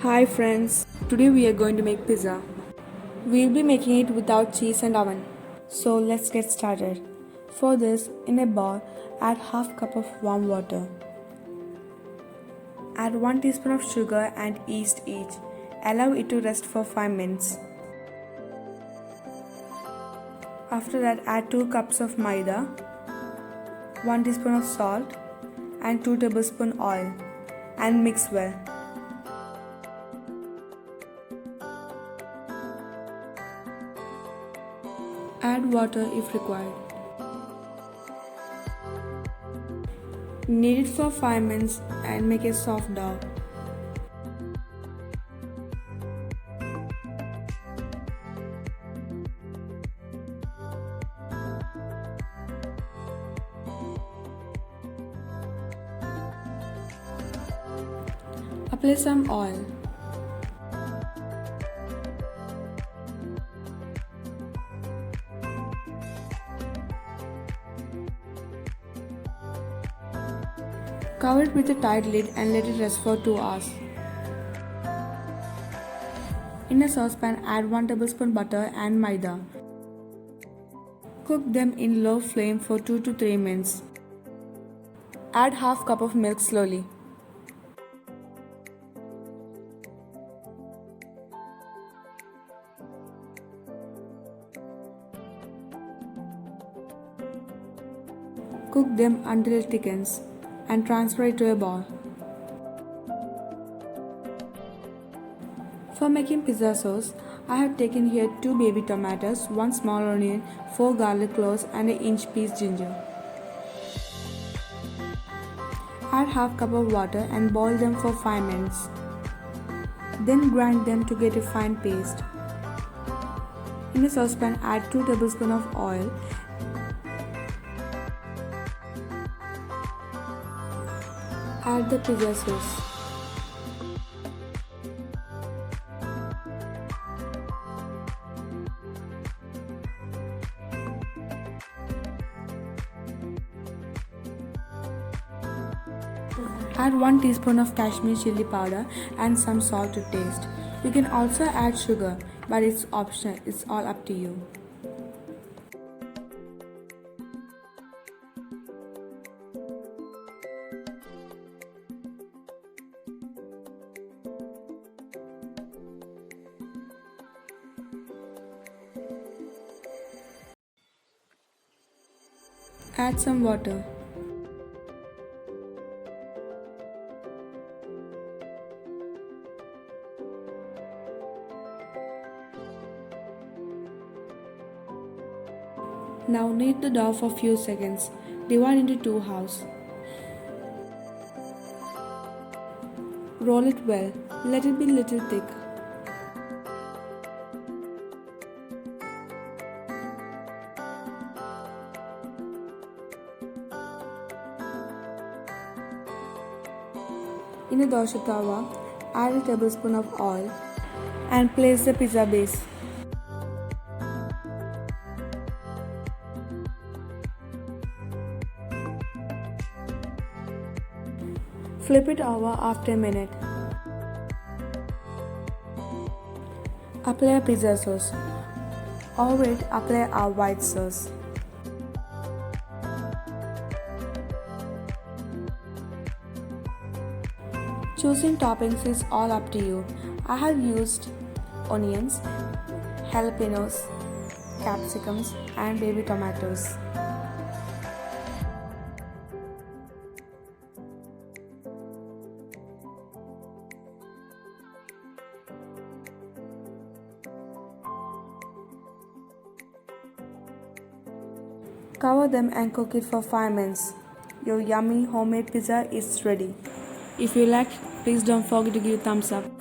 Hi friends, today we are going to make pizza. We'll be making it without cheese and oven. So let's get started. For this, in a bowl, add half cup of warm water. Add 1 teaspoon of sugar and yeast each. Allow it to rest for 5 minutes. After that, add 2 cups of maida, 1 teaspoon of salt and 2 tablespoon oil and mix well. Add water if required. Knead it for 5 minutes and make a soft dough. Apply some oil. Cover it with a tight lid and let it rest for 2 hours. In a saucepan, add 1 tablespoon butter and maida. Cook them in low flame for 2 to 3 minutes. Add half cup of milk slowly. Cook them until it thickens and transfer it to a bowl. For making pizza sauce, I have taken here 2 baby tomatoes, 1 small onion, 4 garlic cloves and an inch piece ginger. Add half cup of water and boil them for 5 minutes. Then grind them to get a fine paste. In a saucepan, add 2 tablespoons of oil. Add the pizza sauce. Add 1 teaspoon of Kashmir chili powder and some salt to taste. You can also add sugar, but it's optional, it's all up to you. Add some water. Now knead the dough for few seconds. Divide into 2 halves. Roll it well. Let it be little thick. In a dosa tawa, add a tablespoon of oil and place the pizza base. Flip it over after a minute. Apply pizza sauce. Over it, apply our white sauce. Choosing toppings is all up to you. I have used onions, jalapenos, capsicums and baby tomatoes. Cover them and cook it for 5 minutes. Your yummy homemade pizza is ready. If you liked, please don't forget to give a thumbs up.